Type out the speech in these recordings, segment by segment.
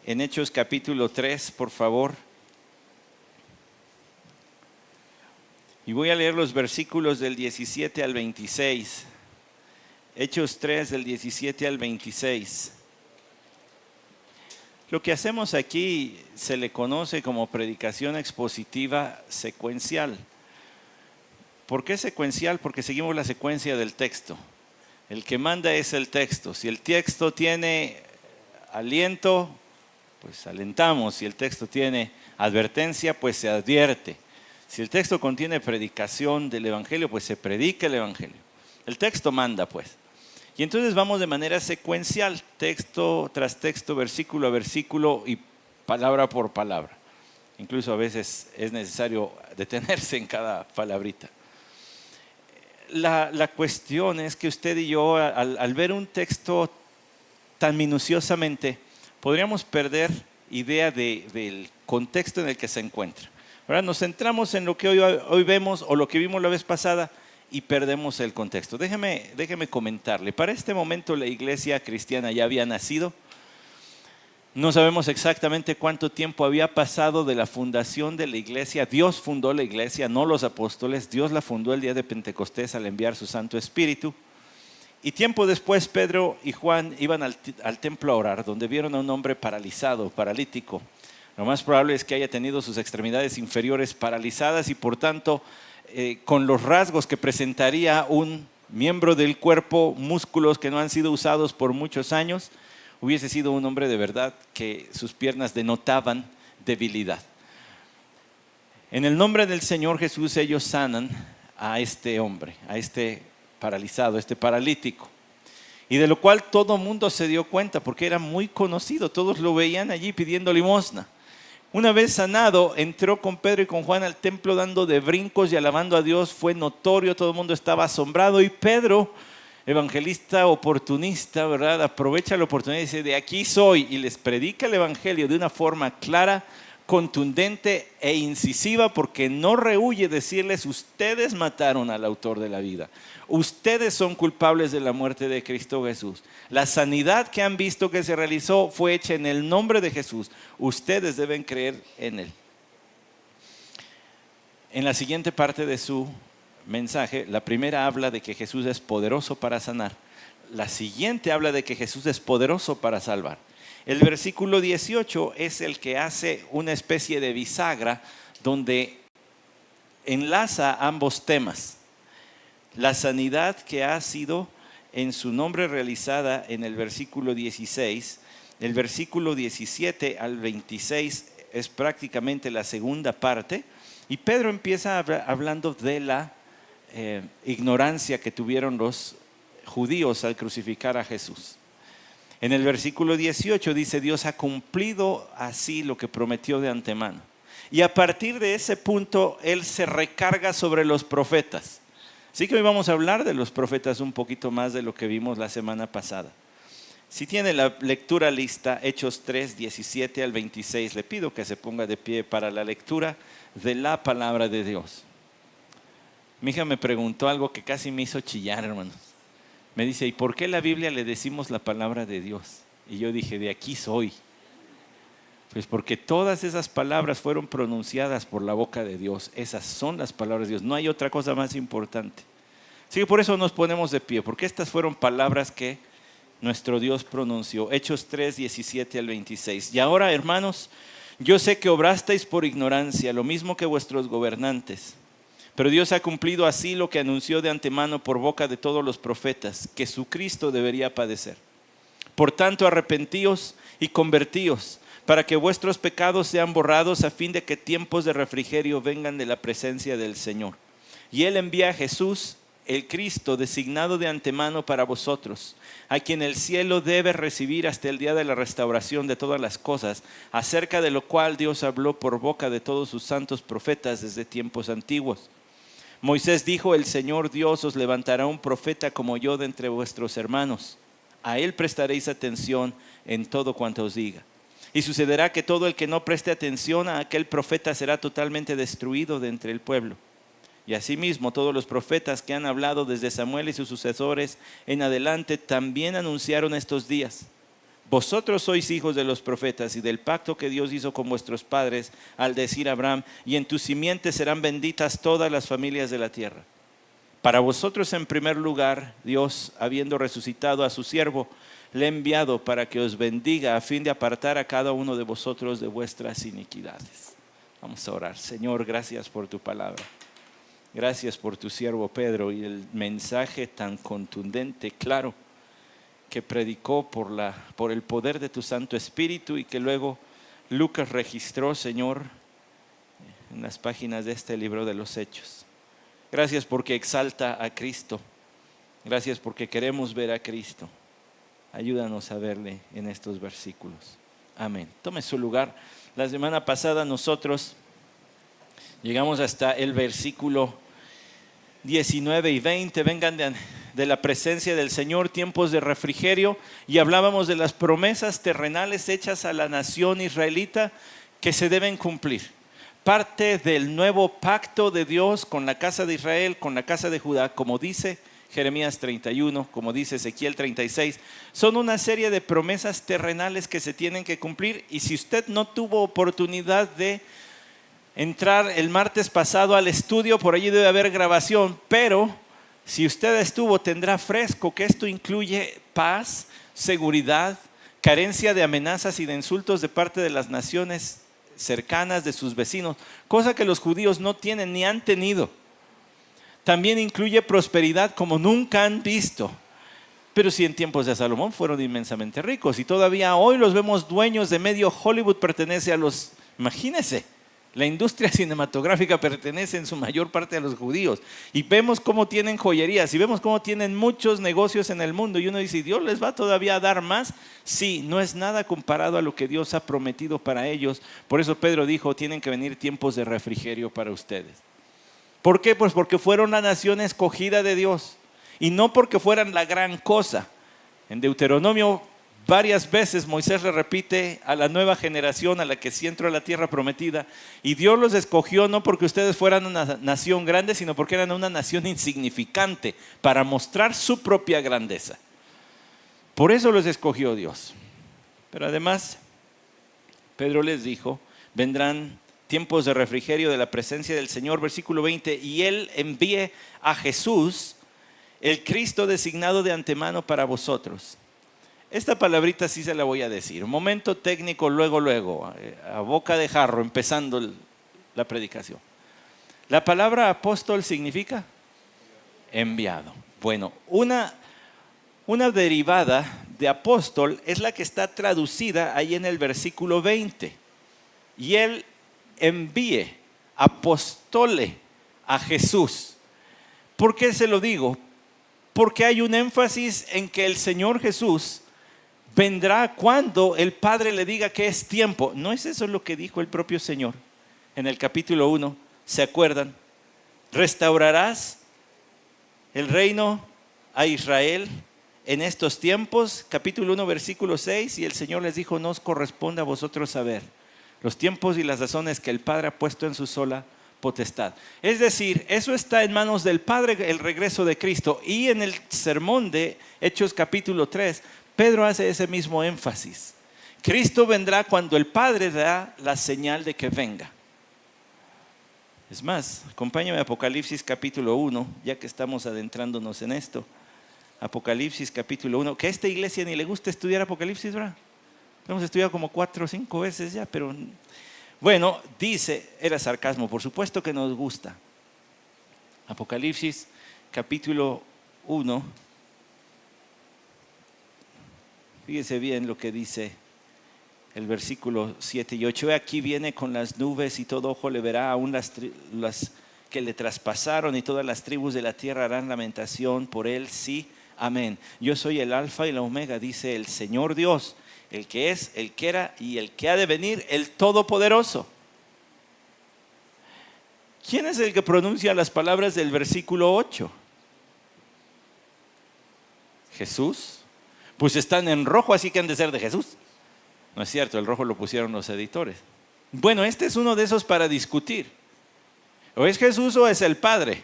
en Hechos capítulo 3, por favor. Y voy a leer los versículos del 17 al 26. Hechos 3, del 17 al 26. Lo que hacemos aquí se le conoce como predicación expositiva secuencial. ¿Por qué secuencial? Porque seguimos la secuencia del texto. El que manda es el texto. Si el texto tiene aliento, pues alentamos. Si el texto tiene advertencia, pues se advierte. Si el texto contiene predicación del Evangelio, pues se predica el Evangelio. El texto manda, pues. Y entonces vamos de manera secuencial, texto tras texto, versículo a versículo y palabra por palabra. Incluso a veces es necesario detenerse en cada palabrita. La cuestión es que usted y yo, al ver un texto tan minuciosamente, podríamos perder idea del contexto en el que se encuentra. Ahora nos centramos en lo que hoy vemos o lo que vimos la vez pasada y perdemos el contexto. Déjeme comentarle. Para este momento la iglesia cristiana ya había nacido. No sabemos exactamente cuánto tiempo había pasado de la fundación de la iglesia. Dios fundó la iglesia, no los apóstoles. Dios la fundó el día de Pentecostés al enviar su Santo Espíritu. Y tiempo después Pedro y Juan iban al templo a orar, donde vieron a un hombre paralítico. Lo más probable es que haya tenido sus extremidades inferiores paralizadas y por tanto con los rasgos que presentaría un miembro del cuerpo, músculos que no han sido usados por muchos años, hubiese sido un hombre de verdad que sus piernas denotaban debilidad. En el nombre del Señor Jesús ellos sanan a este hombre, a este paralizado, a este paralítico. Y de lo cual todo mundo se dio cuenta porque era muy conocido, todos lo veían allí pidiendo limosna. Una vez sanado, entró con Pedro y con Juan al templo dando de brincos y alabando a Dios. Fue notorio, todo el mundo estaba asombrado. Y Pedro, evangelista oportunista, ¿verdad?, aprovecha la oportunidad y dice, de aquí soy. Y les predica el evangelio de una forma clara, contundente e incisiva, porque no rehúye decirles, ustedes mataron al autor de la vida. Ustedes son culpables de la muerte de Cristo Jesús. La sanidad que han visto que se realizó fue hecha en el nombre de Jesús. Ustedes deben creer en Él. En la siguiente parte de su mensaje, la primera habla de que Jesús es poderoso para sanar. La siguiente habla de que Jesús es poderoso para salvar. El versículo 18 es el que hace una especie de bisagra donde enlaza ambos temas. La sanidad que ha sido en su nombre realizada en el versículo 16, el versículo 17 al 26 es prácticamente la segunda parte, y Pedro empieza hablando de la ignorancia que tuvieron los judíos al crucificar a Jesús. En el versículo 18 dice, Dios ha cumplido así lo que prometió de antemano. Y a partir de ese punto, Él se recarga sobre los profetas. Así que hoy vamos a hablar de los profetas un poquito más de lo que vimos la semana pasada. Si tiene la lectura lista, Hechos 3, 17 al 26, le pido que se ponga de pie para la lectura de la palabra de Dios. Mi hija me preguntó algo que casi me hizo chillar, hermanos. Me dice, ¿y por qué en la Biblia le decimos la palabra de Dios? Y yo dije, de aquí soy. Pues porque todas esas palabras fueron pronunciadas por la boca de Dios. Esas son las palabras de Dios. No hay otra cosa más importante. Así que por eso nos ponemos de pie, porque estas fueron palabras que nuestro Dios pronunció. Hechos 3, 17 al 26. Y ahora, hermanos, yo sé que obrasteis por ignorancia, lo mismo que vuestros gobernantes. Pero Dios ha cumplido así lo que anunció de antemano por boca de todos los profetas, que su Cristo debería padecer. Por tanto, arrepentíos y convertíos, para que vuestros pecados sean borrados, a fin de que tiempos de refrigerio vengan de la presencia del Señor. Y Él envía a Jesús, el Cristo, designado de antemano para vosotros, a quien el cielo debe recibir hasta el día de la restauración de todas las cosas, acerca de lo cual Dios habló por boca de todos sus santos profetas desde tiempos antiguos. Moisés dijo, el Señor Dios os levantará un profeta como yo de entre vuestros hermanos. A él prestaréis atención en todo cuanto os diga. Y sucederá que todo el que no preste atención a aquel profeta será totalmente destruido de entre el pueblo. Y asimismo todos los profetas que han hablado desde Samuel y sus sucesores en adelante también anunciaron estos días. Vosotros sois hijos de los profetas y del pacto que Dios hizo con vuestros padres al decir a Abraham, y en tu simiente serán benditas todas las familias de la tierra. Para vosotros en primer lugar, Dios, habiendo resucitado a su siervo, le ha enviado para que os bendiga a fin de apartar a cada uno de vosotros de vuestras iniquidades. Vamos a orar. Señor, gracias por tu palabra. Gracias por tu siervo Pedro y el mensaje tan contundente, claro, que predicó por el poder de tu Santo Espíritu y que luego Lucas registró, Señor, en las páginas de este libro de los Hechos. Gracias porque exalta a Cristo. Gracias porque queremos ver a Cristo. Ayúdanos a verle en estos versículos. Amén. Tome su lugar. La semana pasada nosotros llegamos hasta el versículo 19 y 20. Vengan de la presencia del Señor, tiempos de refrigerio, y hablábamos de las promesas terrenales hechas a la nación israelita que se deben cumplir. Parte del nuevo pacto de Dios con la casa de Israel, con la casa de Judá, como dice Jeremías 31, como dice Ezequiel 36, son una serie de promesas terrenales que se tienen que cumplir. Y si usted no tuvo oportunidad de entrar el martes pasado al estudio, por allí debe haber grabación, pero si usted estuvo, tendrá fresco que esto incluye paz, seguridad, carencia de amenazas y de insultos de parte de las naciones cercanas, de sus vecinos, cosa que los judíos no tienen ni han tenido. También incluye prosperidad como nunca han visto. Pero si en tiempos de Salomón fueron inmensamente ricos y todavía hoy los vemos dueños de medio Hollywood, pertenece a los, imagínense, la industria cinematográfica pertenece en su mayor parte a los judíos, y vemos cómo tienen joyerías y vemos cómo tienen muchos negocios en el mundo, y uno dice, ¿Dios les va todavía a dar más? Sí, no es nada comparado a lo que Dios ha prometido para ellos. Por eso Pedro dijo, tienen que venir tiempos de refrigerio para ustedes. ¿Por qué? Pues porque fueron la nación escogida de Dios y no porque fueran la gran cosa. En Deuteronomio varias veces Moisés le repite a la nueva generación a la que sí entró a la tierra prometida, y Dios los escogió no porque ustedes fueran una nación grande, sino porque eran una nación insignificante, para mostrar su propia grandeza. Por eso los escogió Dios. Pero además, Pedro les dijo, vendrán tiempos de refrigerio de la presencia del Señor, versículo 20, y Él envíe a Jesús, el Cristo designado de antemano para vosotros. Esta palabrita sí se la voy a decir. Un momento técnico, luego, a boca de jarro, empezando la predicación. La palabra apóstol significa enviado. Bueno, una derivada de apóstol es la que está traducida ahí en el versículo 20. Y Él envíe, apostole a Jesús. ¿Por qué se lo digo? Porque hay un énfasis en que el Señor Jesús vendrá cuando el Padre le diga que es tiempo. ¿No es eso lo que dijo el propio Señor en el capítulo 1? ¿Se acuerdan? Restaurarás el reino a Israel en estos tiempos, capítulo 1, versículo 6, y el Señor les dijo, no os corresponde a vosotros saber los tiempos y las razones que el Padre ha puesto en su sola potestad. Es decir, eso está en manos del Padre, el regreso de Cristo. Y en el sermón de Hechos capítulo 3, Pedro hace ese mismo énfasis. Cristo vendrá cuando el Padre da la señal de que venga. Es más, acompáñame a Apocalipsis capítulo 1, ya que estamos adentrándonos en esto. Apocalipsis capítulo 1, que a esta iglesia ni le gusta estudiar Apocalipsis, ¿verdad? Lo hemos estudiado como 4 o 5 veces ya, pero bueno, dice, era sarcasmo, por supuesto que nos gusta. Apocalipsis capítulo 1, fíjese bien lo que dice el versículo 7 y 8. Aquí viene con las nubes y todo ojo le verá, aún las que le traspasaron, y todas las tribus de la tierra harán lamentación por él. Sí, amén. Yo soy el alfa y la omega, dice el Señor Dios, el que es, el que era y el que ha de venir, el Todopoderoso. ¿Quién es el que pronuncia las palabras del versículo 8? Jesús. Pues están en rojo, así que han de ser de Jesús. No es cierto, el rojo lo pusieron los editores. Bueno, este es uno de esos para discutir. ¿O es Jesús o es el Padre?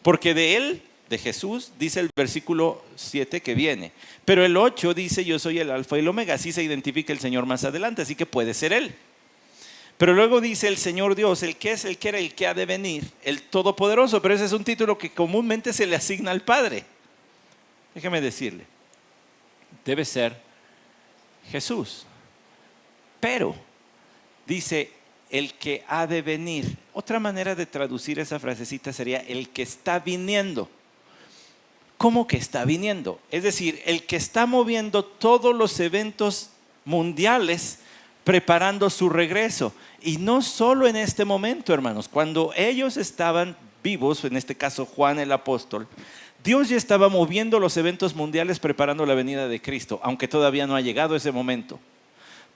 Porque de él de Jesús, dice el versículo 7 que viene. Pero el 8 dice, yo soy el alfa y el omega. Así se identifica el Señor más adelante, así que puede ser Él. Pero luego dice el Señor Dios, el que es, el que era, el que ha de venir, el Todopoderoso. Pero ese es un título que comúnmente se le asigna al Padre. Déjeme decirle, debe ser Jesús. Pero dice el que ha de venir. Otra manera de traducir esa frasecita sería el que está viniendo. ¿Cómo que está viniendo? Es decir, el que está moviendo todos los eventos mundiales preparando su regreso. Y no solo en este momento, hermanos. Cuando ellos estaban vivos, en este caso Juan el apóstol, Dios ya estaba moviendo los eventos mundiales preparando la venida de Cristo, aunque todavía no ha llegado ese momento.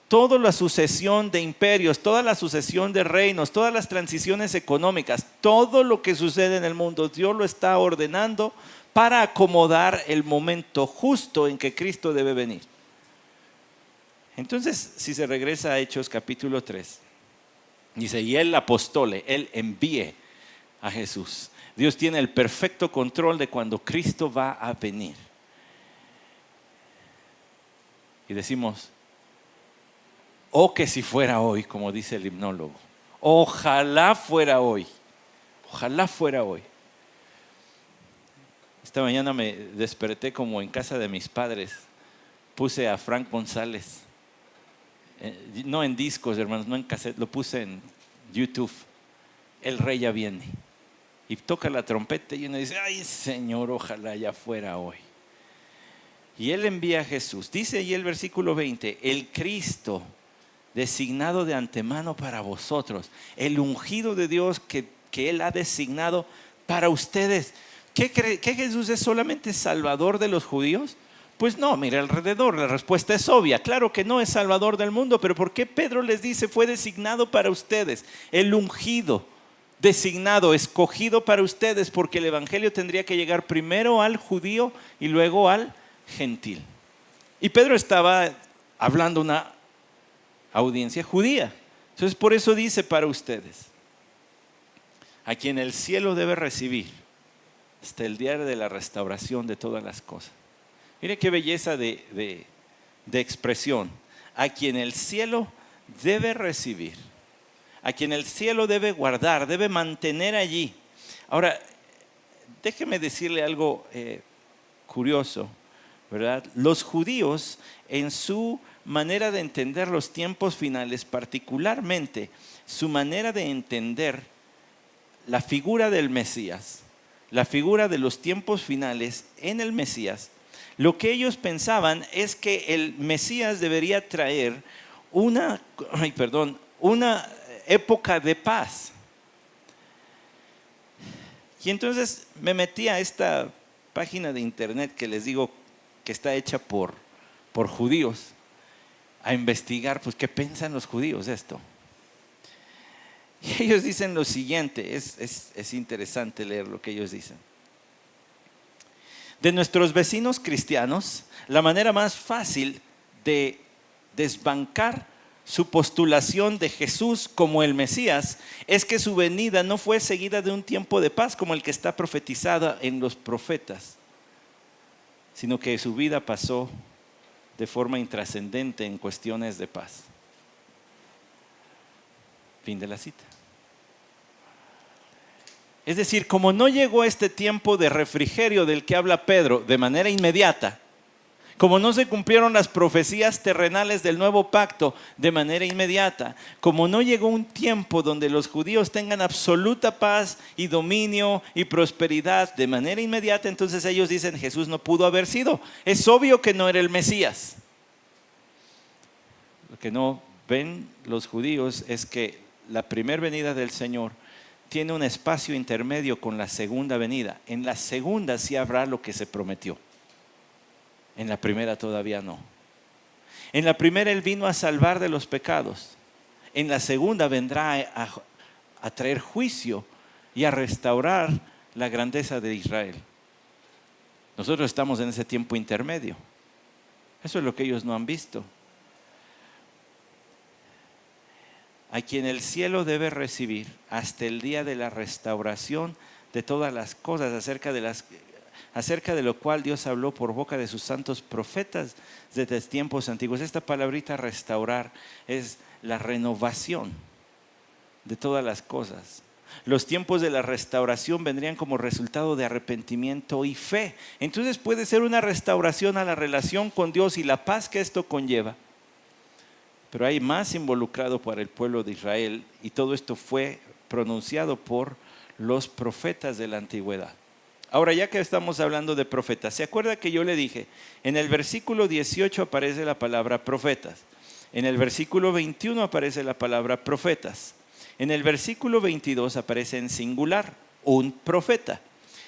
Toda la sucesión de imperios, toda la sucesión de reinos, todas las transiciones económicas, todo lo que sucede en el mundo, Dios lo está ordenando para acomodar el momento justo en que Cristo debe venir. Entonces, si se regresa a Hechos capítulo 3, dice, y él apostole, él envíe a Jesús. Dios tiene el perfecto control de cuando Cristo va a venir. Y decimos, oh que si fuera hoy, como dice el himnólogo. Ojalá fuera hoy. Ojalá fuera hoy. Esta mañana me desperté como en casa de mis padres. Puse a Frank González. No en discos, hermanos, no en cassette. Lo puse en YouTube. El rey ya viene. Y toca la trompeta y uno dice, ay Señor, ojalá ya fuera hoy. Y él envía a Jesús. Dice ahí el versículo 20, el Cristo designado de antemano para vosotros, el ungido de Dios que Él ha designado para ustedes. ¿Qué Jesús es solamente salvador de los judíos? Pues no, mire alrededor, la respuesta es obvia. Claro que no es salvador del mundo, pero ¿por qué Pedro les dice fue designado para ustedes? El ungido, designado, escogido para ustedes, porque el evangelio tendría que llegar primero al judío y luego al gentil. Y Pedro estaba hablando una audiencia judía. Entonces por eso dice para ustedes, a quien el cielo debe recibir hasta el día de la restauración de todas las cosas. Mire qué belleza de expresión. A quien el cielo debe recibir, a quien el cielo debe guardar, debe mantener allí. Ahora, déjeme decirle algo curioso, ¿verdad? Los judíos en su manera de entender los tiempos finales, particularmente su manera de entender la figura del Mesías, la figura de los tiempos finales en el Mesías, lo que ellos pensaban es que el Mesías debería traer una época de paz. Y entonces me metí a esta página de internet que les digo que está hecha por judíos, a investigar, pues, ¿qué piensan los judíos de esto? Y ellos dicen lo siguiente, es interesante leer lo que ellos dicen. De nuestros vecinos cristianos, la manera más fácil de desbancar su postulación de Jesús como el Mesías es que su venida no fue seguida de un tiempo de paz como el que está profetizado en los profetas, sino que su vida pasó de forma intrascendente en cuestiones de paz. Fin de la cita. Es decir, como no llegó este tiempo de refrigerio del que habla Pedro de manera inmediata, como no se cumplieron las profecías terrenales del nuevo pacto de manera inmediata, como no llegó un tiempo donde los judíos tengan absoluta paz y dominio y prosperidad de manera inmediata, entonces ellos dicen Jesús no pudo haber sido. Es obvio que no era el Mesías. Lo que no ven los judíos es que la primera venida del Señor tiene un espacio intermedio con la segunda venida. En la segunda sí habrá lo que se prometió. En la primera todavía no. En la primera Él vino a salvar de los pecados. En la segunda vendrá a traer juicio y a restaurar la grandeza de Israel. Nosotros estamos en ese tiempo intermedio. Eso es lo que ellos no han visto. A quien el cielo debe recibir hasta el día de la restauración de todas las cosas, acerca de las acerca de lo cual Dios habló por boca de sus santos profetas desde tiempos antiguos. Esta palabrita restaurar es la renovación de todas las cosas. Los tiempos de la restauración vendrían como resultado de arrepentimiento y fe. Entonces puede ser una restauración a la relación con Dios y la paz que esto conlleva. Pero hay más involucrado para el pueblo de Israel, y todo esto fue pronunciado por los profetas de la antigüedad. Ahora, ya que estamos hablando de profetas, ¿se acuerda que yo le dije? En el versículo 18 aparece la palabra profetas. En el versículo 21 aparece la palabra profetas. En el versículo 22 aparece en singular, un profeta.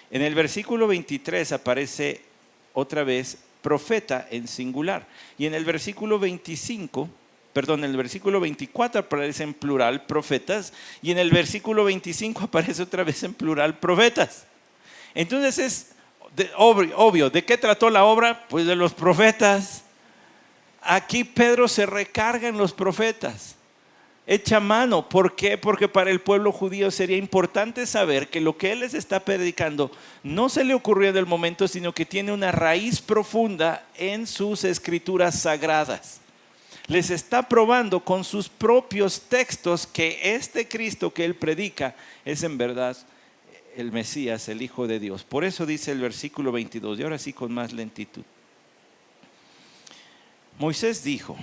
En el versículo 23 aparece otra vez profeta en singular. Y en el versículo 24 aparece en plural profetas. Y en el versículo 25 aparece otra vez en plural profetas. Entonces es obvio. ¿De qué trató la obra? Pues de los profetas. Aquí Pedro se recarga en los profetas. Echa mano. ¿Por qué? Porque para el pueblo judío sería importante saber que lo que él les está predicando no se le ocurrió en el momento, sino que tiene una raíz profunda en sus escrituras sagradas. Les está probando con sus propios textos que este Cristo que él predica es en verdad el Mesías, el Hijo de Dios. Por eso dice el versículo 22, y ahora sí con más lentitud. Moisés dijo: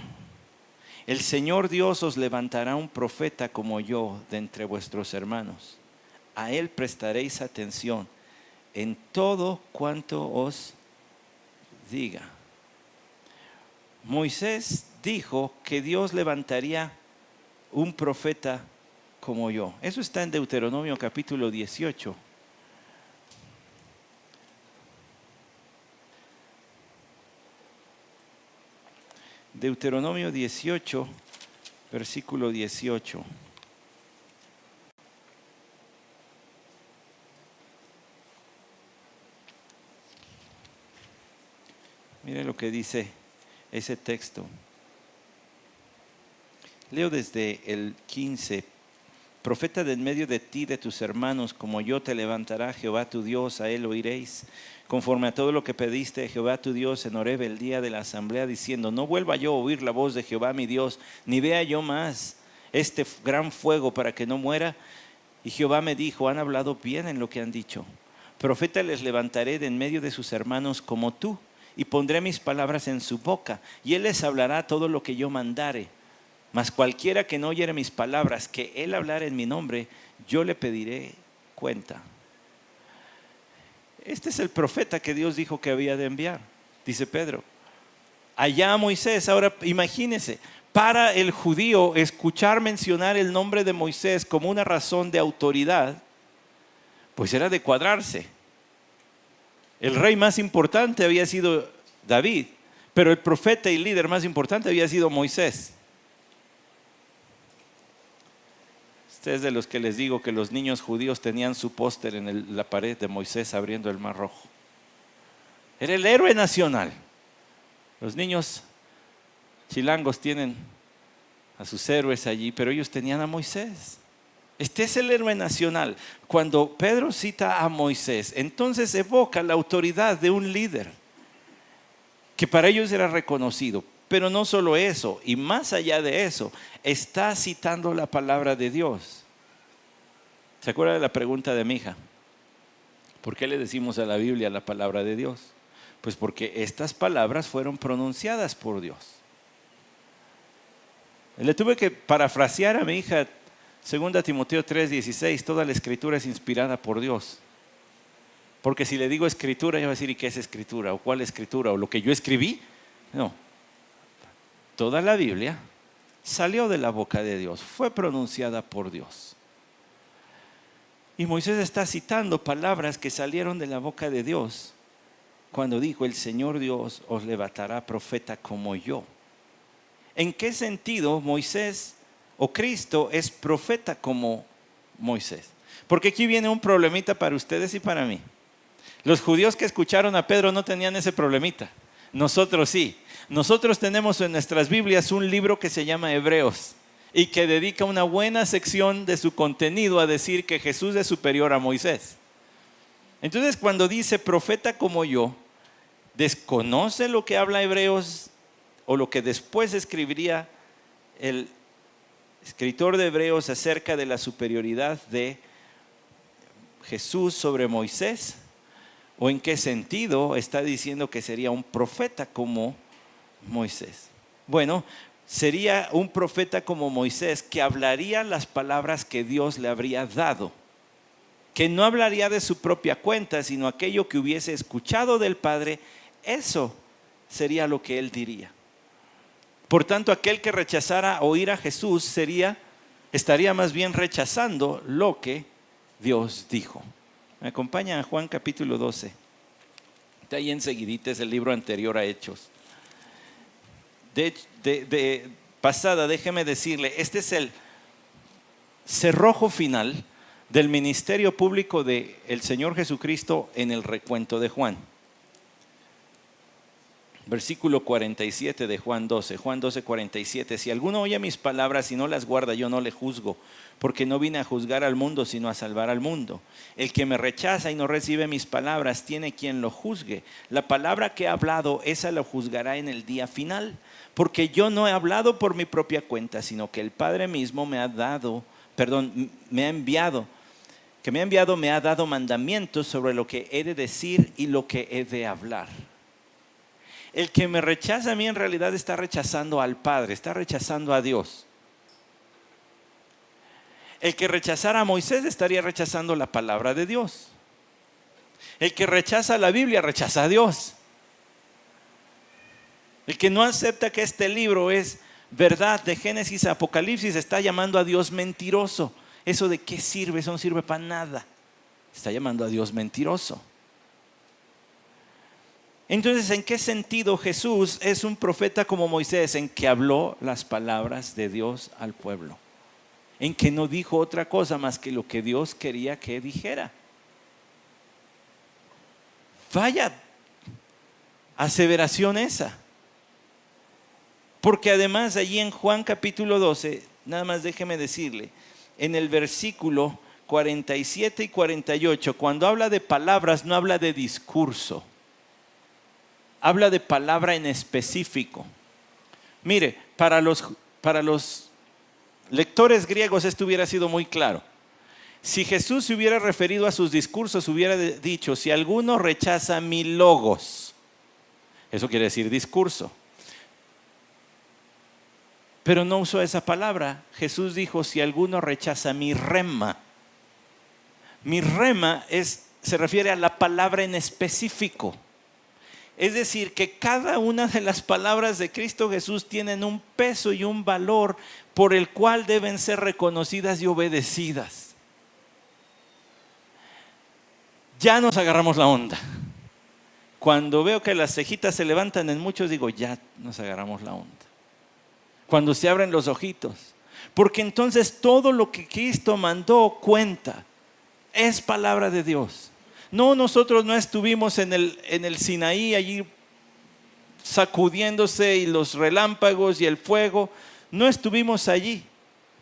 el Señor Dios os levantará un profeta como yo de entre vuestros hermanos. A él prestaréis atención en todo cuanto os diga. Moisés dijo que Dios levantaría un profeta como yo. Eso está en Deuteronomio capítulo 18. Deuteronomio 18, versículo 18. Mire lo que dice ese texto. Leo desde el 15. Profeta de en medio de ti, de tus hermanos, como yo te levantará Jehová tu Dios, a él oiréis, conforme a todo lo que pediste a Jehová tu Dios en Horeb el día de la asamblea, diciendo: no vuelva yo a oír la voz de Jehová mi Dios, ni vea yo más este gran fuego para que no muera. Y Jehová me dijo: han hablado bien en lo que han dicho. Profeta les levantaré de en medio de sus hermanos como tú, y pondré mis palabras en su boca, y él les hablará todo lo que yo mandare. Mas cualquiera que no oyere mis palabras, que él hablara en mi nombre, yo le pediré cuenta. Este es el profeta que Dios dijo que había de enviar, dice Pedro. Allá Moisés. Ahora imagínense, para el judío escuchar mencionar el nombre de Moisés como una razón de autoridad, pues era de cuadrarse. El rey más importante había sido David, pero el profeta y líder más importante había sido Moisés. Es de los que les digo que los niños judíos tenían su póster en la pared de Moisés abriendo el mar Rojo. Era el héroe nacional. Los niños chilangos tienen a sus héroes allí, pero ellos tenían a Moisés. Este es el héroe nacional. Cuando Pedro cita a Moisés, entonces evoca la autoridad de un líder que para ellos era reconocido. Pero no solo eso, y más allá de eso, está citando la palabra de Dios. ¿Se acuerda de la pregunta de mi hija? ¿Por qué le decimos a la Biblia la palabra de Dios? Pues porque estas palabras fueron pronunciadas por Dios. Le tuve que parafrasear a mi hija 2 Timoteo 3:16, toda la escritura es inspirada por Dios. Porque si le digo escritura, ella va a decir: ¿y qué es escritura? ¿O cuál escritura? ¿O lo que yo escribí? No. Toda la Biblia salió de la boca de Dios, fue pronunciada por Dios. Y Moisés está citando palabras que salieron de la boca de Dios cuando dijo: el Señor Dios os levantará profeta como yo. ¿En qué sentido Moisés o Cristo es profeta como Moisés? Porque aquí viene un problemita para ustedes y para mí. Los judíos que escucharon a Pedro no tenían ese problemita. Nosotros sí. Nosotros tenemos en nuestras Biblias un libro que se llama Hebreos y que dedica una buena sección de su contenido a decir que Jesús es superior a Moisés. Entonces, cuando dice profeta como yo, desconoce lo que habla Hebreos o lo que después escribiría el escritor de Hebreos acerca de la superioridad de Jesús sobre Moisés, o en qué sentido está diciendo que sería un profeta como Moisés. Bueno, sería un profeta como Moisés que hablaría las palabras que Dios le habría dado, que no hablaría de su propia cuenta, sino aquello que hubiese escuchado del Padre. Eso sería lo que él diría. Por tanto, aquel que rechazara oír a Jesús estaría más bien rechazando lo que Dios dijo. Me acompaña a Juan capítulo 12. Está ahí enseguidita, es el libro anterior a Hechos. De pasada, déjeme decirle, este es el cerrojo final del ministerio público del Señor Jesucristo en el recuento de Juan. Versículo 47 de Juan 12, Juan 12, 47. Si alguno oye mis palabras y no las guarda, yo no le juzgo, porque no vine a juzgar al mundo, sino a salvar al mundo. El que me rechaza y no recibe mis palabras, tiene quien lo juzgue. La palabra que he hablado, esa lo juzgará en el día final. Porque yo no he hablado por mi propia cuenta, sino que el Padre mismo me ha enviado me ha dado mandamientos sobre lo que he de decir y lo que he de hablar. El que me rechaza a mí en realidad está rechazando al Padre, está rechazando a Dios. El que rechazara a Moisés estaría rechazando la palabra de Dios. El que rechaza la Biblia rechaza a Dios. El que no acepta que este libro es verdad de Génesis a Apocalipsis está llamando a Dios mentiroso. ¿Eso de qué sirve? Eso no sirve para nada. Está llamando a Dios mentiroso. Entonces, ¿en qué sentido Jesús es un profeta como Moisés? En que habló las palabras de Dios al pueblo. En que no dijo otra cosa más que lo que Dios quería que dijera. Vaya aseveración esa. Porque además allí en Juan capítulo 12, nada más déjeme decirle, en el versículo 47 y 48, cuando habla de palabras no habla de discurso. Habla de palabra en específico. Mire, para los lectores griegos esto hubiera sido muy claro. Si Jesús se hubiera referido a sus discursos, hubiera dicho, si alguno rechaza mi logos, eso quiere decir discurso. Pero no usó esa palabra. Jesús dijo, si alguno rechaza mi rema. Mi rema se refiere a la palabra en específico. Es decir, que cada una de las palabras de Cristo Jesús tienen un peso y un valor por el cual deben ser reconocidas y obedecidas. Ya nos agarramos la onda. Cuando veo que las cejitas se levantan en muchos, digo, ya nos agarramos la onda. Cuando se abren los ojitos. Porque entonces todo lo que Cristo mandó cuenta. Es palabra de Dios. No, nosotros no estuvimos en el Sinaí allí sacudiéndose y los relámpagos y el fuego. No estuvimos allí,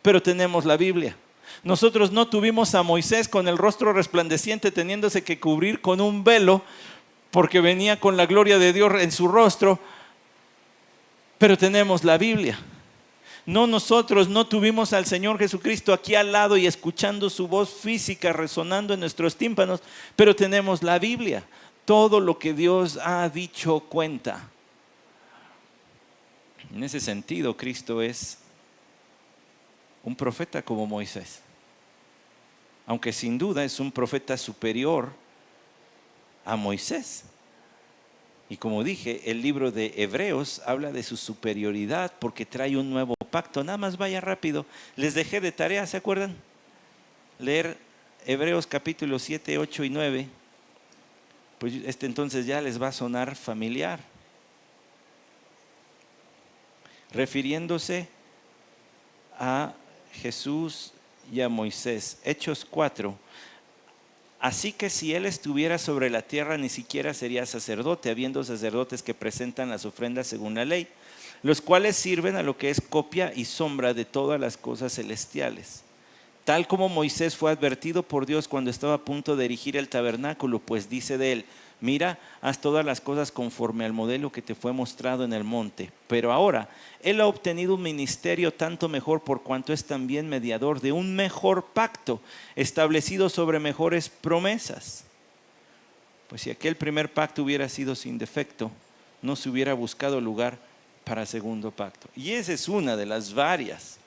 pero tenemos la Biblia. Nosotros no tuvimos a Moisés con el rostro resplandeciente teniéndose que cubrir con un velo porque venía con la gloria de Dios en su rostro, pero tenemos la Biblia. No, nosotros no tuvimos al Señor Jesucristo aquí al lado y escuchando su voz física resonando en nuestros tímpanos, pero tenemos la Biblia. Todo lo que Dios ha dicho cuenta. En ese sentido, Cristo es un profeta como Moisés. Aunque sin duda es un profeta superior a Moisés. Y como dije, el libro de Hebreos habla de su superioridad porque trae un nuevo pacto. Nada más vaya rápido. Les dejé de tarea, ¿se acuerdan? Leer Hebreos capítulo 7, 8 y 9. Pues entonces ya les va a sonar familiar. Refiriéndose a Jesús y a Moisés. Hechos 4. Así que si él estuviera sobre la tierra, ni siquiera sería sacerdote, habiendo sacerdotes que presentan las ofrendas según la ley, los cuales sirven a lo que es copia y sombra de todas las cosas celestiales. tal como Moisés fue advertido por Dios cuando estaba a punto de erigir el tabernáculo, pues dice de él: mira, haz todas las cosas conforme al modelo que te fue mostrado en el monte. Pero ahora él ha obtenido un ministerio tanto mejor, por cuanto es también mediador de un mejor pacto, establecido sobre mejores promesas. Pues si aquel primer pacto hubiera sido sin defecto, no se hubiera buscado lugar para segundo pacto. Y esa es una de las varias.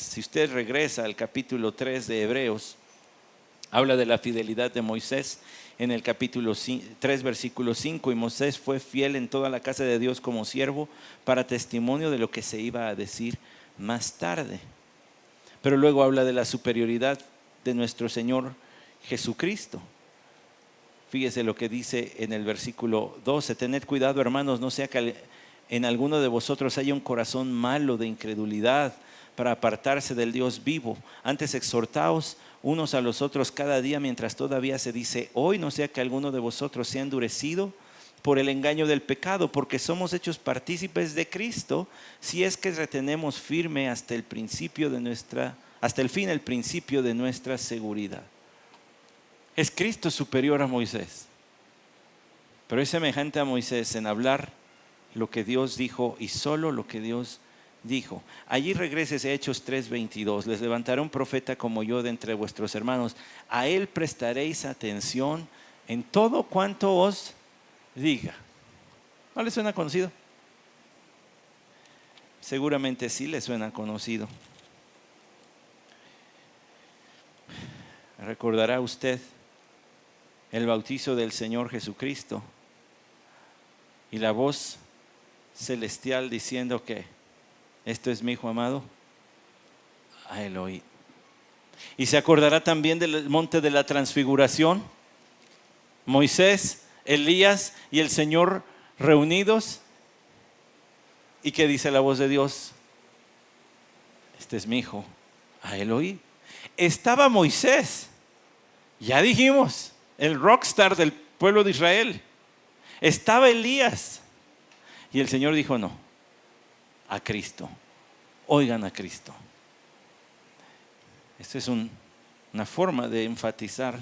Si usted regresa al capítulo 3 de Hebreos, habla de la fidelidad de Moisés en el capítulo 3, versículo 5. Y Moisés fue fiel en toda la casa de Dios como siervo, para testimonio de lo que se iba a decir más tarde. Pero luego habla de la superioridad de nuestro Señor Jesucristo. Fíjese lo que dice en el versículo 12: tened cuidado, hermanos, no sea que en alguno de vosotros haya un corazón malo de incredulidad para apartarse del Dios vivo. Antes exhortaos unos a los otros cada día mientras todavía se dice hoy, no sea que alguno de vosotros sea endurecido por el engaño del pecado, porque somos hechos partícipes de Cristo, si es que retenemos firme hasta el fin el principio de nuestra seguridad. Es Cristo superior a Moisés, pero es semejante a Moisés en hablar lo que Dios dijo y solo lo que Dios dijo. Allí regreses a Hechos 3:22: les levantaré un profeta como yo de entre vuestros hermanos, a él prestaréis atención en todo cuanto os diga. ¿No le suena conocido? Seguramente sí le suena conocido. Recordará usted el bautizo del Señor Jesucristo y la voz celestial diciendo que esto es mi Hijo amado, a él oí. Y se acordará también del monte de la transfiguración, Moisés, Elías y el Señor reunidos, y que dice la voz de Dios: este es mi Hijo, a él oí. Estaba Moisés, ya dijimos, el rockstar del pueblo de Israel. Estaba Elías. Y el Señor dijo: no, a Cristo. Oigan a Cristo. Esta es una forma de enfatizar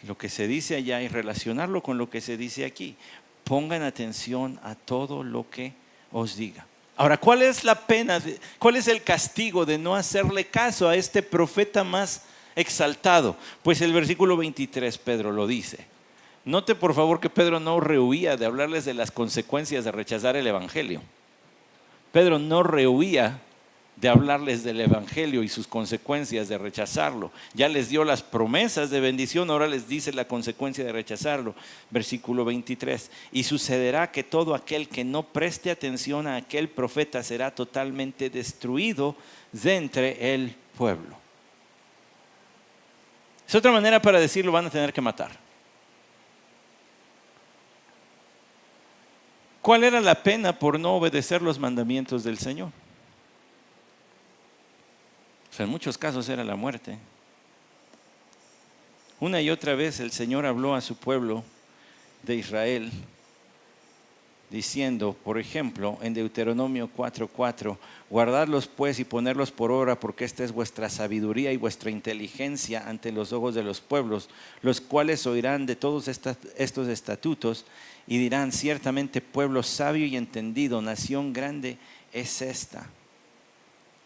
lo que se dice allá y relacionarlo con lo que se dice aquí. Pongan atención a todo lo que os diga. Ahora, ¿cuál es la pena? ¿Cuál es el castigo de no hacerle caso a este profeta más exaltado? Pues el versículo 23 Pedro lo dice. Note por favor que Pedro no rehuía de hablarles de las consecuencias de rechazar el evangelio. Pedro no rehuía de hablarles del evangelio y sus consecuencias de rechazarlo. Ya les dio las promesas de bendición, ahora les dice la consecuencia de rechazarlo. Versículo 23: y sucederá que todo aquel que no preste atención a aquel profeta será totalmente destruido de entre el pueblo. Es otra manera para decirlo: van a tener que matar. ¿Cuál era la pena por no obedecer los mandamientos del Señor? Pues en muchos casos era la muerte. Una y otra vez el Señor habló a su pueblo de Israel diciendo, por ejemplo, en Deuteronomio 4:4: guardadlos pues y ponerlos por obra, porque esta es vuestra sabiduría y vuestra inteligencia ante los ojos de los pueblos, los cuales oirán de todos estos estatutos y dirán: ciertamente pueblo sabio y entendido, nación grande es esta.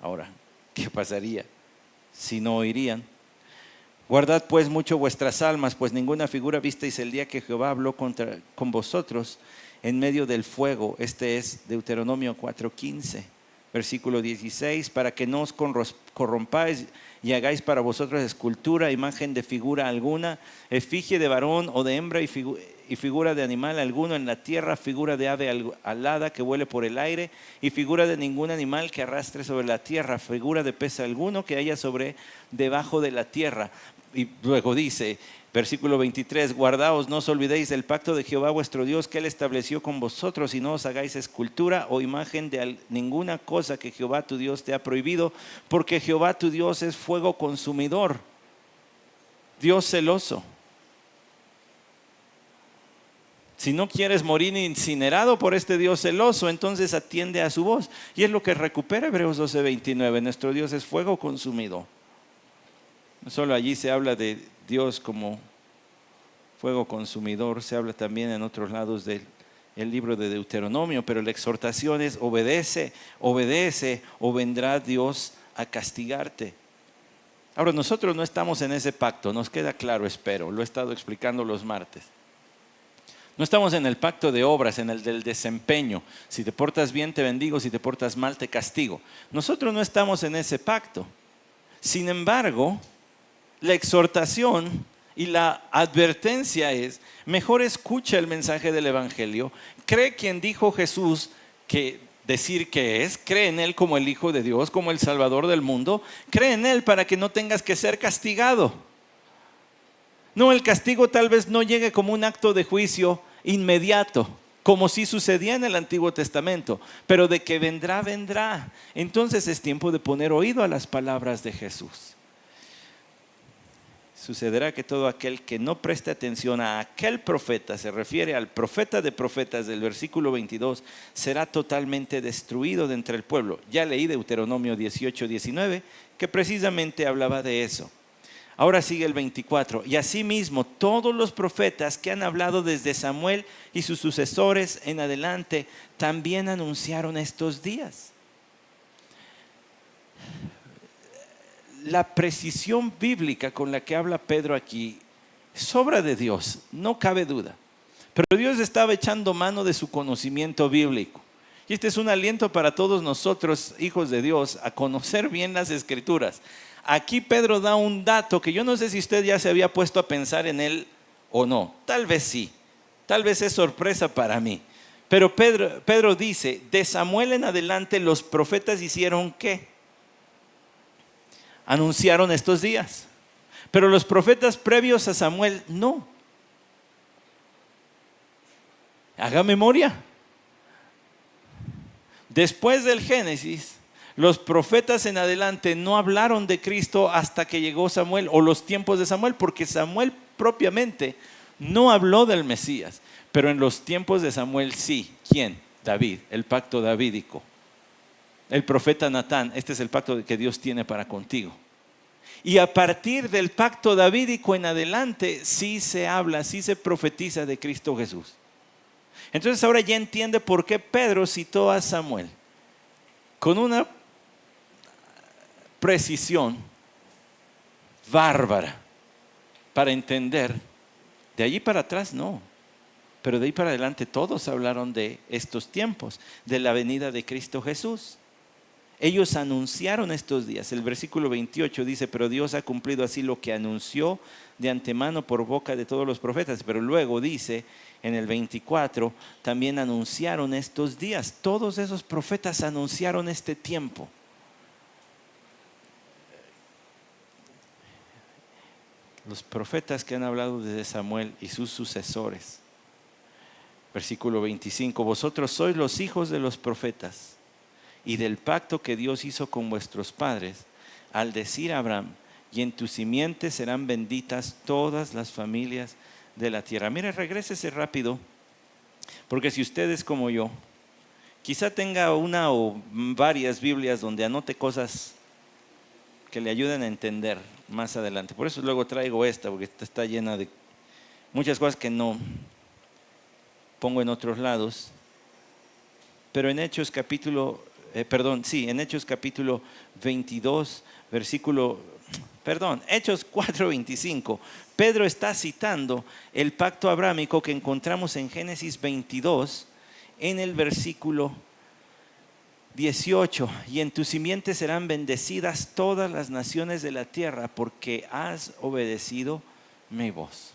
Ahora, ¿qué pasaría si no oirían? Guardad pues mucho vuestras almas, pues ninguna figura visteis el día que Jehová habló con vosotros en medio del fuego. Este es Deuteronomio 4:15. Versículo 16: para que no os corrompáis y hagáis para vosotros escultura, imagen de figura alguna, efigie de varón o de hembra y figura de animal alguno en la tierra, figura de ave alada que vuele por el aire y figura de ningún animal que arrastre sobre la tierra, figura de pez alguno que haya debajo de la tierra. Y luego dice, versículo 23: guardaos, no os olvidéis del pacto de Jehová vuestro Dios, que él estableció con vosotros, y no os hagáis escultura o imagen de ninguna cosa que Jehová tu Dios te ha prohibido, porque Jehová tu Dios es fuego consumidor, Dios celoso. Si no quieres morir incinerado por este Dios celoso, entonces atiende a su voz. Y es lo que recupera Hebreos 12:29. Nuestro Dios es fuego consumido. No solo allí se habla de Dios como fuego consumidor, se habla también en otros lados del libro de Deuteronomio, pero la exhortación es obedece, obedece o vendrá Dios a castigarte. Ahora, nosotros no estamos en ese pacto, nos queda claro, espero, lo he estado explicando los martes. No estamos en el pacto de obras, en el del desempeño. Si te portas bien te bendigo, si te portas mal te castigo. Nosotros no estamos en ese pacto. Sin embargo, la exhortación y la advertencia es: mejor escucha el mensaje del Evangelio, cree quien dijo Jesús que decir que es, cree en Él como el Hijo de Dios, como el Salvador del mundo, cree en Él para que no tengas que ser castigado. No, el castigo tal vez no llegue como un acto de juicio inmediato, como sí sucedía en el Antiguo Testamento, pero de que vendrá, vendrá. Entonces es tiempo de poner oído a las palabras de Jesús. Sucederá que todo aquel que no preste atención a aquel profeta, se refiere al profeta de profetas del versículo 22, será totalmente destruido de entre el pueblo. Ya leí Deuteronomio 18:19, que precisamente hablaba de eso. Ahora sigue el 24. Y asimismo todos los profetas que han hablado desde Samuel y sus sucesores en adelante también anunciaron estos días. La precisión bíblica con la que habla Pedro aquí es obra de Dios, no cabe duda. Pero Dios estaba echando mano de su conocimiento bíblico. Y este es un aliento para todos nosotros, hijos de Dios, a conocer bien las Escrituras. Aquí Pedro da un dato que yo no sé si usted ya se había puesto a pensar en él o no. Tal vez sí, tal vez es sorpresa para mí. Pero Pedro dice: de Samuel en adelante los profetas hicieron ¿qué? Anunciaron estos días. Pero los profetas previos a Samuel no. Haga memoria. Después del Génesis, los profetas en adelante no hablaron de Cristo hasta que llegó Samuel o los tiempos de Samuel, porque Samuel propiamente no habló del Mesías, pero en los tiempos de Samuel sí. ¿Quién? David, el pacto davídico. El profeta Natán: este es el pacto que Dios tiene para contigo. Y a partir del pacto davídico en adelante sí se habla, sí se profetiza de Cristo Jesús. Entonces ahora ya entiende por qué Pedro citó a Samuel con una precisión bárbara para entender. De allí para atrás no, pero de ahí para adelante todos hablaron de estos tiempos, de la venida de Cristo Jesús. Ellos anunciaron estos días. El versículo 28 dice: pero Dios ha cumplido así lo que anunció de antemano por boca de todos los profetas. Pero luego dice en el 24, también anunciaron estos días. Todos esos profetas anunciaron este tiempo. Los profetas que han hablado desde Samuel y sus sucesores. Versículo 25: vosotros sois los hijos de los profetas y del pacto que Dios hizo con vuestros padres, al decir a Abraham: y en tu simiente serán benditas todas las familias de la tierra. Mire, regrésese rápido, porque si usted es como yo, quizá tenga una o varias Biblias donde anote cosas que le ayuden a entender más adelante. Por eso luego traigo esta, porque esta está llena de muchas cosas que no pongo en otros lados. Pero en Hechos capítulo 22, Hechos 4:25, Pedro está citando el pacto abrámico que encontramos en Génesis 22, en el versículo 18: y en tu simiente serán bendecidas todas las naciones de la tierra, porque has obedecido mi voz.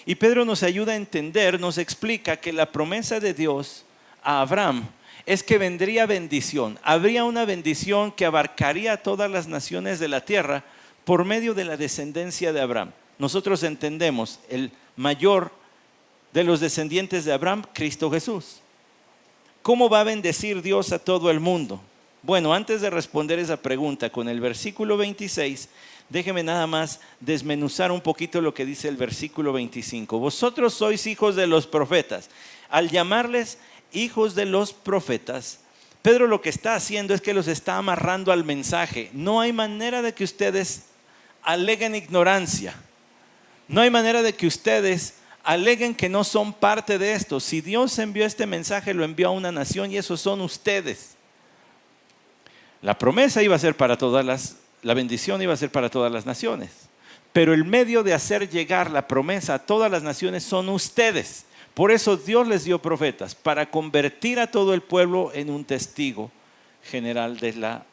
Y Pedro nos ayuda a entender, nos explica que la promesa de Dios a Abraham es que vendría bendición. Habría una bendición que abarcaría a todas las naciones de la tierra por medio de la descendencia de Abraham. Nosotros entendemos el mayor de los descendientes de Abraham, Cristo Jesús. ¿Cómo va a bendecir Dios a todo el mundo? Bueno, antes de responder esa pregunta, con el versículo 26 Déjeme nada más desmenuzar un poquito lo que dice el versículo 25. Vosotros sois hijos de los profetas. Al llamarles hijos de los profetas, Pedro lo que está haciendo es que los está amarrando al mensaje. No hay manera de que ustedes aleguen ignorancia. No hay manera de que ustedes aleguen que no son parte de esto. Si Dios envió este mensaje, lo envió a una nación y esos son ustedes. La promesa iba a ser para la bendición iba a ser para todas las naciones. Pero el medio de hacer llegar la promesa a todas las naciones son ustedes. Por eso Dios les dio profetas, para convertir a todo el pueblo en un testigo general de la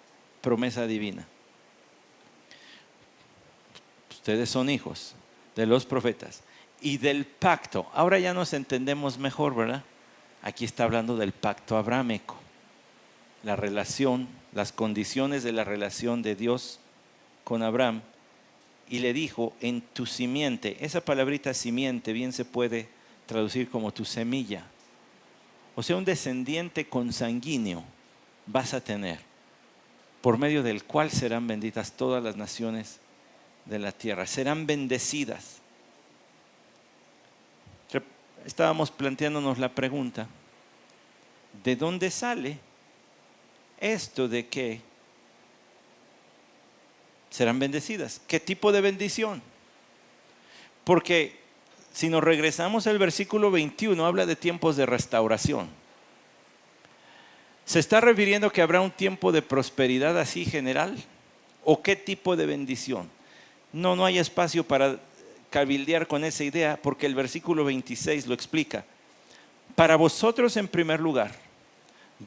promesa divina. Ustedes son hijos de los profetas y del pacto. Ahora ya nos entendemos mejor, ¿verdad? Aquí está hablando del pacto abrahámico. La relación, las condiciones de la relación de Dios con Abraham. Y le dijo, en tu simiente. Esa palabrita simiente bien se puede traducir como tu semilla. O sea, un descendiente consanguíneo vas a tener, por medio del cual serán benditas todas las naciones de la tierra. Serán bendecidas. Estábamos planteándonos la pregunta, ¿de dónde sale esto de que serán bendecidas? ¿Qué tipo de bendición? Porque si nos regresamos al versículo 21, habla de tiempos de restauración. ¿Se está refiriendo que habrá un tiempo de prosperidad así general? ¿O qué tipo de bendición? No hay espacio para cabildear con esa idea, porque el versículo 26 lo explica. Para vosotros en primer lugar,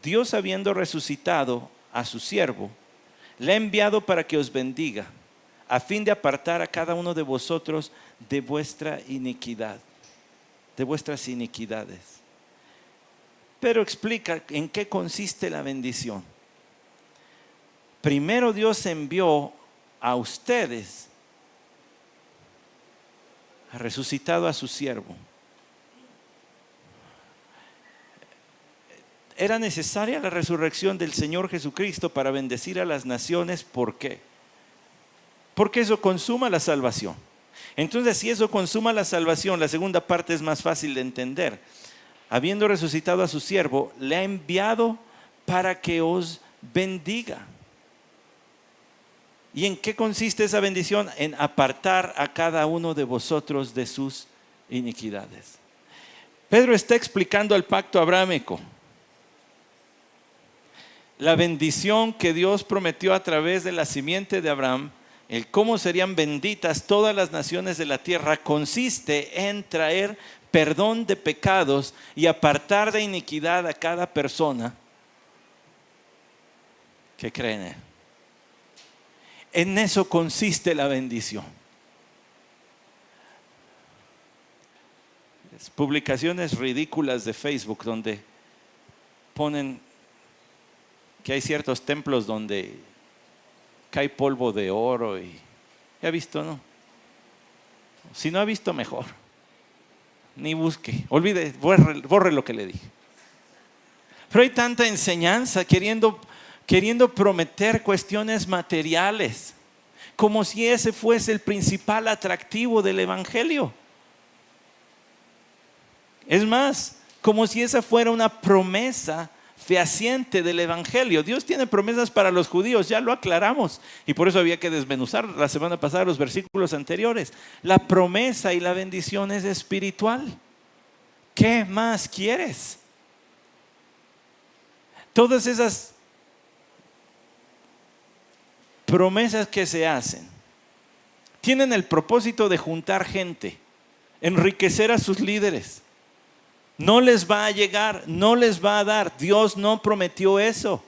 Dios habiendo resucitado a su siervo, le ha enviado para que os bendiga, a fin de apartar a cada uno de vosotros de vuestra iniquidad, de vuestras iniquidades. Pero explica en qué consiste la bendición. Primero Dios envió a ustedes, ha resucitado a su siervo. Era necesaria la resurrección del Señor Jesucristo para bendecir a las naciones. ¿Por qué? Porque eso consuma la salvación. Entonces, si eso consuma la salvación, la segunda parte es más fácil de entender. Habiendo resucitado a su siervo, le ha enviado para que os bendiga. ¿Y en qué consiste esa bendición? En apartar a cada uno de vosotros de sus iniquidades. Pedro está explicando el pacto abrahámico. La bendición que Dios prometió a través de la simiente de Abraham, el cómo serían benditas todas las naciones de la tierra, consiste en traer perdón de pecados y apartar de iniquidad a cada persona que cree en Él. En eso consiste la bendición. Publicaciones ridículas de Facebook donde ponen que hay ciertos templos donde cae polvo de oro y ¿ya ha visto, no? Si no ha visto, mejor ni busque, olvide, borre lo que le dije. Pero hay tanta enseñanza queriendo prometer cuestiones materiales, como si ese fuese el principal atractivo del evangelio. Es más, como si esa fuera una promesa fehaciente del evangelio. Dios tiene promesas para los judíos, ya lo aclaramos, y por eso había que desmenuzar la semana pasada los versículos anteriores. La promesa y la bendición es espiritual. ¿Qué más quieres? Todas esas promesas que se hacen tienen el propósito de juntar gente, enriquecer a sus líderes. No les va a llegar, no les va a dar. Dios no prometió eso.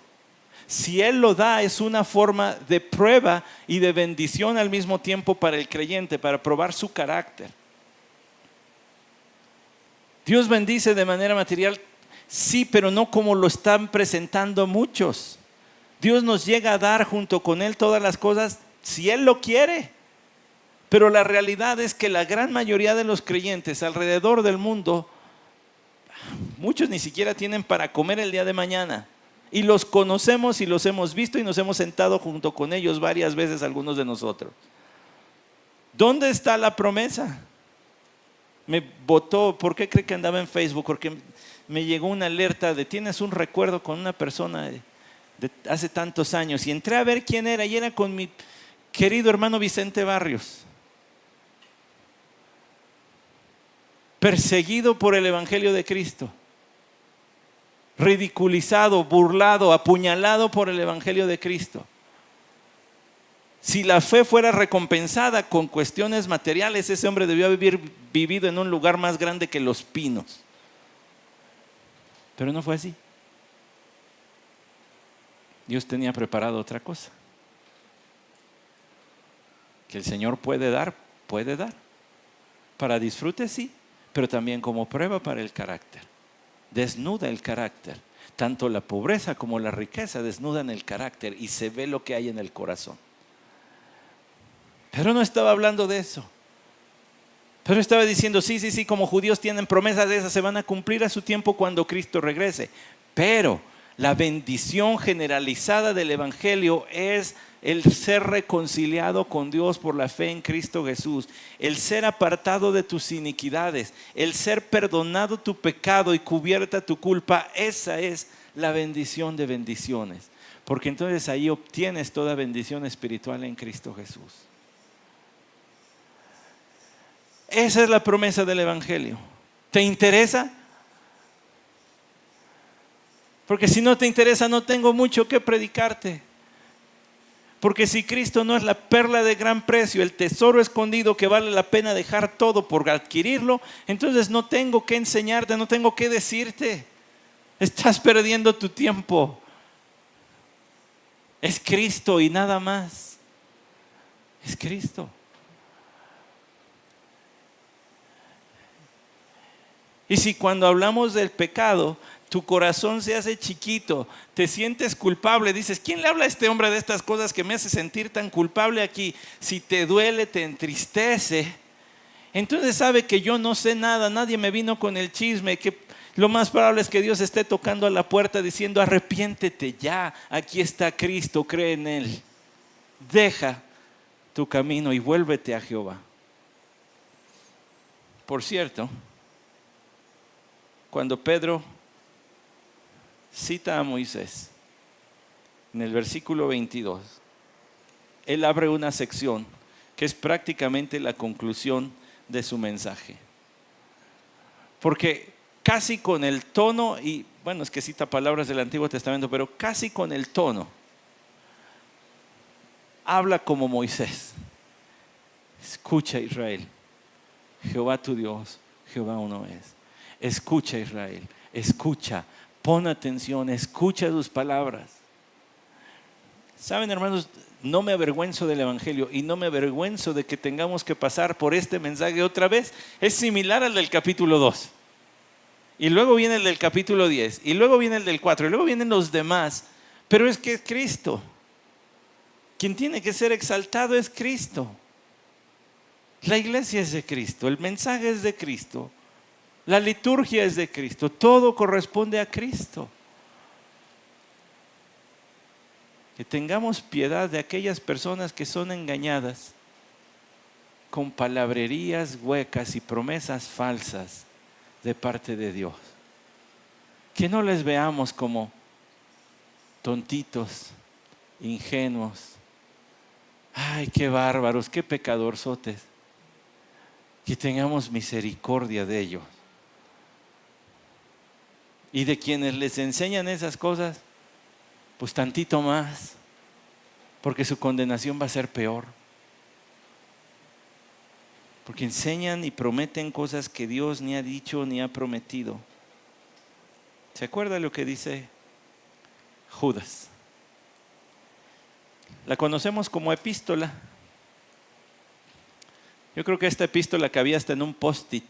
Si Él lo da, es una forma de prueba y de bendición al mismo tiempo para el creyente, para probar su carácter. Dios bendice de manera material, sí, pero no como lo están presentando muchos. Dios nos llega a dar junto con Él todas las cosas si Él lo quiere. Pero la realidad es que la gran mayoría de los creyentes alrededor del mundo, muchos ni siquiera tienen para comer el día de mañana. Y los conocemos y los hemos visto y nos hemos sentado junto con ellos varias veces algunos de nosotros. ¿Dónde está la promesa? Me botó, ¿por qué cree que andaba en Facebook? Porque me llegó una alerta de tienes un recuerdo con una persona de hace tantos años. Y entré a ver quién era y era con mi querido hermano Vicente Barrios. Perseguido por el Evangelio de Cristo. Ridiculizado, burlado, apuñalado por el Evangelio de Cristo. Si la fe fuera recompensada con cuestiones materiales, ese hombre debió haber vivido en un lugar más grande que Los Pinos. Pero no fue así. Dios tenía preparado otra cosa. Que el Señor puede dar. Para disfrute sí, pero también como prueba para el carácter. Desnuda el carácter. Tanto la pobreza como la riqueza desnudan el carácter y se ve lo que hay en el corazón. Pero no estaba hablando de eso. Pero estaba diciendo, sí, como judíos tienen promesas de esas, se van a cumplir a su tiempo cuando Cristo regrese. Pero la bendición generalizada del Evangelio es el ser reconciliado con Dios por la fe en Cristo Jesús, el ser apartado de tus iniquidades, el ser perdonado tu pecado y cubierta tu culpa. Esa es la bendición de bendiciones, porque entonces ahí obtienes toda bendición espiritual en Cristo Jesús. Esa es la promesa del Evangelio. ¿Te interesa? Porque si no te interesa, no tengo mucho que predicarte. Porque si Cristo no es la perla de gran precio, el tesoro escondido que vale la pena dejar todo por adquirirlo, entonces no tengo que enseñarte, no tengo que decirte. Estás perdiendo tu tiempo. Es Cristo y nada más. Es Cristo. Y si cuando hablamos del pecado, tu corazón se hace chiquito, te sientes culpable, dices, ¿quién le habla a este hombre de estas cosas que me hace sentir tan culpable aquí? Si te duele, te entristece, entonces sabe que yo no sé nada, nadie me vino con el chisme, que lo más probable es que Dios esté tocando a la puerta diciendo, arrepiéntete ya, aquí está Cristo, cree en Él. Deja tu camino y vuélvete a Jehová. Por cierto, cuando Pedro cita a Moisés, en el versículo 22, él abre una sección que es prácticamente la conclusión de su mensaje. Porque casi con el tono, y bueno, es que cita palabras del Antiguo Testamento, pero casi con el tono, habla como Moisés. Escucha, Israel, Jehová tu Dios, Jehová uno es. Escucha, Israel, escucha, pon atención, escucha sus palabras. Saben, hermanos, no me avergüenzo del Evangelio y no me avergüenzo de que tengamos que pasar por este mensaje otra vez. Es similar al del capítulo 2. Y luego viene el del capítulo 10. Y luego viene el del 4. Y luego vienen los demás. Pero es que es Cristo. Quien tiene que ser exaltado es Cristo. La iglesia es de Cristo. El mensaje es de Cristo. La liturgia es de Cristo. Todo corresponde a Cristo. Que tengamos piedad de aquellas personas que son engañadas con palabrerías huecas y promesas falsas de parte de Dios. Que no les veamos como tontitos, ingenuos. Ay, qué bárbaros, qué pecadorzotes. Que tengamos misericordia de ellos. Y de quienes les enseñan esas cosas, pues tantito más, porque su condenación va a ser peor. Porque enseñan y prometen cosas que Dios ni ha dicho ni ha prometido. ¿Se acuerda lo que dice Judas? La conocemos como epístola. Yo creo que esta epístola cabía hasta en un post-it.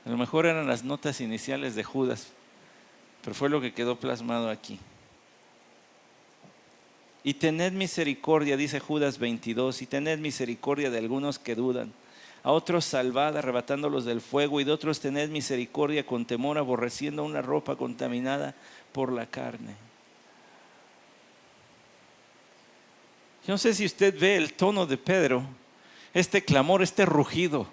A lo mejor eran las notas iniciales de Judas, pero fue lo que quedó plasmado aquí. Y tened misericordia, dice Judas 22, y tened misericordia de algunos que dudan. A otros salvad, arrebatándolos del fuego, y de otros tened misericordia con temor, aborreciendo una ropa contaminada por la carne. Yo no sé si usted ve el tono de Pedro, este clamor, este rugido.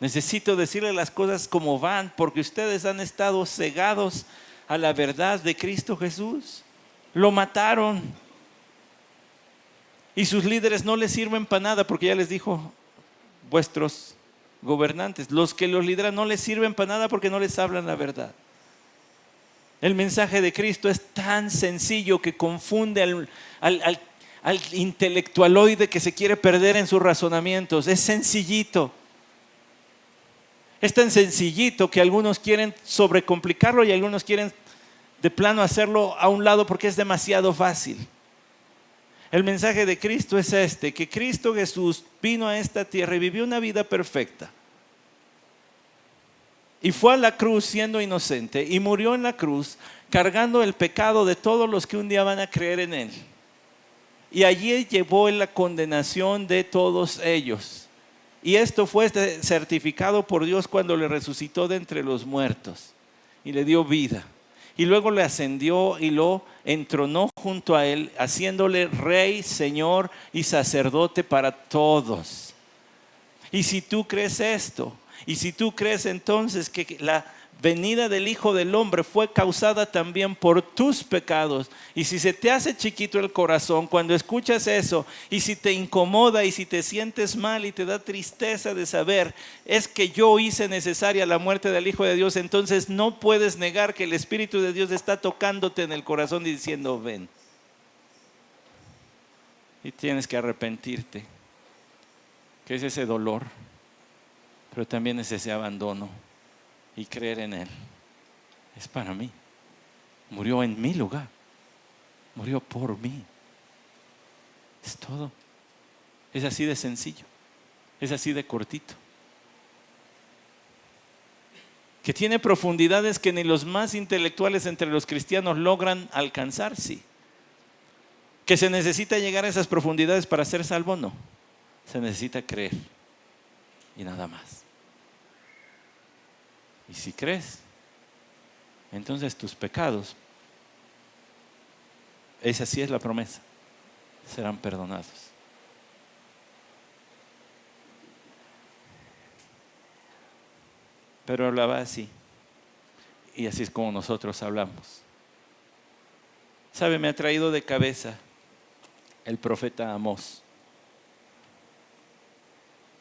Necesito decirle las cosas como van, porque ustedes han estado cegados a la verdad de Cristo Jesús. Lo mataron. Y sus líderes no les sirven para nada, porque ya les dijo vuestros gobernantes, los que los lideran no les sirven para nada porque no les hablan la verdad. El mensaje de Cristo es tan sencillo que confunde al intelectualoide que se quiere perder en sus razonamientos. Es sencillito. Es tan sencillito que algunos quieren sobrecomplicarlo y algunos quieren de plano hacerlo a un lado porque es demasiado fácil. El mensaje de Cristo es que Cristo Jesús vino a esta tierra y vivió una vida perfecta. Y fue a la cruz siendo inocente y murió en la cruz cargando el pecado de todos los que un día van a creer en Él. Y allí llevó la condenación de todos ellos. Y esto fue certificado por Dios cuando le resucitó de entre los muertos y le dio vida. Y luego le ascendió y lo entronó junto a Él, haciéndole rey, señor y sacerdote para todos. Y si tú crees esto, y si tú crees entonces que la venida del Hijo del Hombre fue causada también por tus pecados, y si se te hace chiquito el corazón cuando escuchas eso, y si te incomoda y si te sientes mal y te da tristeza de saber es que yo hice necesaria la muerte del Hijo de Dios, entonces no puedes negar que el Espíritu de Dios está tocándote en el corazón y diciendo ven. Y tienes que arrepentirte, que es ese dolor, pero también es ese abandono y creer en Él. Es para mí. Murió en mi lugar. Murió por mí. Es todo. Es así de sencillo. Es así de cortito. Que tiene profundidades que ni los más intelectuales entre los cristianos logran alcanzar, sí. Que se necesita llegar a esas profundidades para ser salvo, no. Se necesita creer. Y nada más. Y si crees, entonces tus pecados, esa sí es la promesa, serán perdonados. Pero hablaba así, y así es como nosotros hablamos. ¿Sabe? Me ha traído de cabeza el profeta Amós,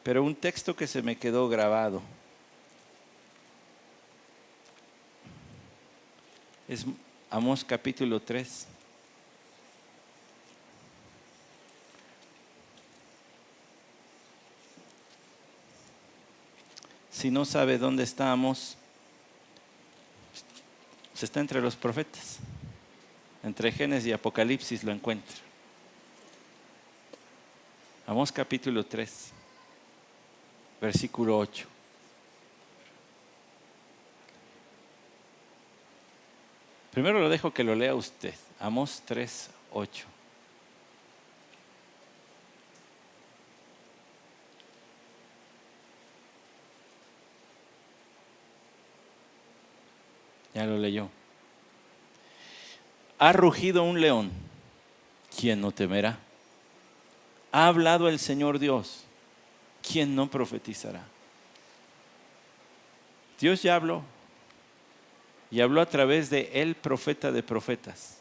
pero un texto que se me quedó grabado es Amós capítulo 3. Si no sabe dónde está Amós, pues está entre los profetas. Entre Génesis y Apocalipsis lo encuentra. Amós capítulo 3, versículo 8. Primero lo dejo que lo lea usted. Amós 3, 8. Ya lo leyó. Ha rugido un león, ¿quién no temerá? Ha hablado el Señor Dios, ¿quién no profetizará? Dios ya habló. Y habló a través de el profeta de profetas.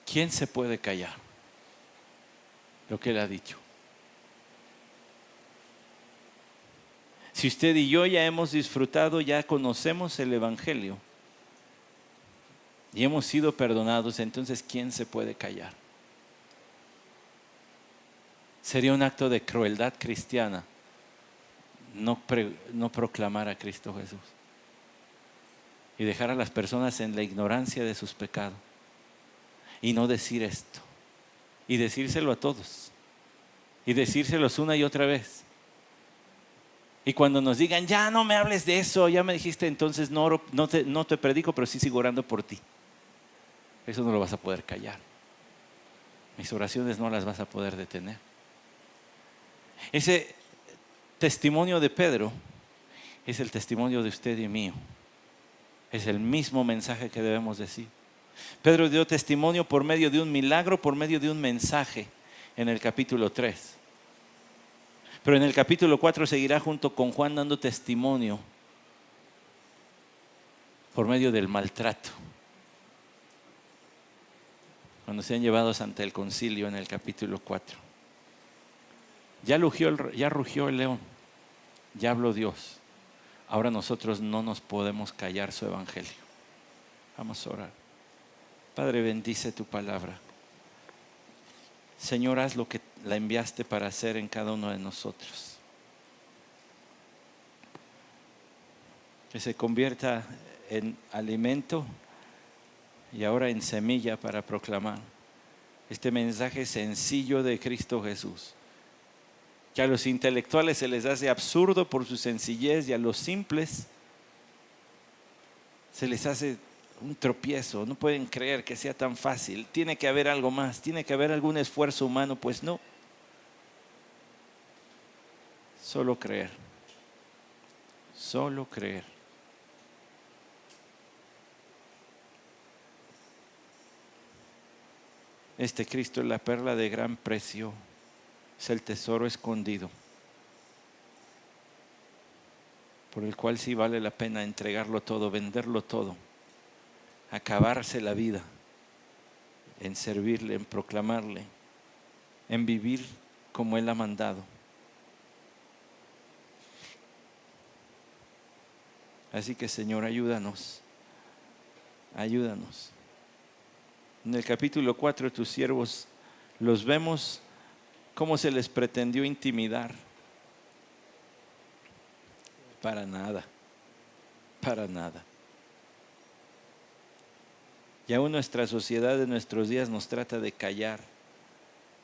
¿Quién se puede callar lo que Él ha dicho? Si usted y yo ya hemos disfrutado, ya conocemos el Evangelio y hemos sido perdonados, entonces ¿quién se puede callar? Sería un acto de crueldad cristiana no proclamar a Cristo Jesús y dejar a las personas en la ignorancia de sus pecados y no decir esto y decírselo a todos y decírselos una y otra vez. Y cuando nos digan ya no me hables de eso, ya me dijiste, entonces no te predico, pero sí sigo orando por ti. Eso no lo vas a poder callar. Mis oraciones no las vas a poder detener. Ese testimonio de Pedro es el testimonio de usted y mío. Es el mismo mensaje que debemos decir. Pedro dio testimonio por medio de un milagro, por medio de un mensaje. en el capítulo 3. Pero en el capítulo 4 seguirá junto con Juan dando testimonio por medio del maltrato. Cuando sean llevados ante el concilio en el capítulo 4. Ya rugió el león, ya habló Dios. Ahora nosotros no nos podemos callar su evangelio. Vamos a orar. Padre, bendice tu palabra. Señor, haz lo que la enviaste para hacer en cada uno de nosotros. Que se convierta en alimento y ahora en semilla para proclamar este mensaje sencillo de Cristo Jesús, que a los intelectuales se les hace absurdo por su sencillez y a los simples se les hace un tropiezo. No pueden creer que sea tan fácil. Tiene que haber algo más, tiene que haber algún esfuerzo humano. Pues no, solo creer, solo creer. Este Cristo es la perla de gran precio, es el tesoro escondido, por el cual sí vale la pena entregarlo todo, venderlo todo, acabarse la vida en servirle, en proclamarle, en vivir como Él ha mandado. Así que, Señor, ayúdanos. En el capítulo 4 tus siervos los vemos cómo se les pretendió intimidar. Para nada, para nada. Y aún nuestra sociedad de nuestros días nos trata de callar,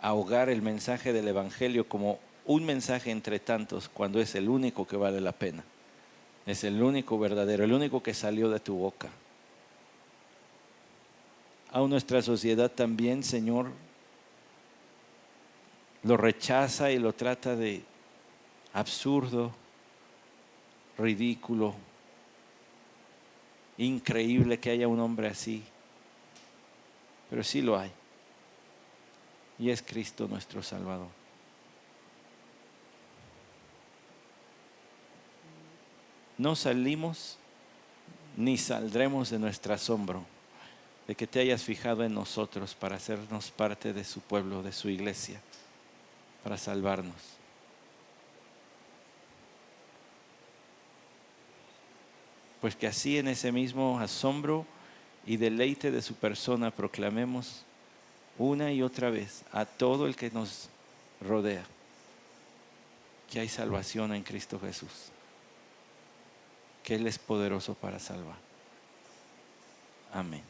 ahogar el mensaje del evangelio como un mensaje entre tantos, cuando es el único que vale la pena. Es el único verdadero, el único que salió de tu boca. Aún nuestra sociedad también, Señor, lo rechaza y lo trata de absurdo, ridículo, increíble que haya un hombre así. Pero sí lo hay. Y es Cristo nuestro Salvador. No salimos ni saldremos de nuestro asombro de que te hayas fijado en nosotros para hacernos parte de su pueblo, de su iglesia, para salvarnos. Pues que así en ese mismo asombro y deleite de su persona proclamemos una y otra vez a todo el que nos rodea que hay salvación en Cristo Jesús, que Él es poderoso para salvar. Amén.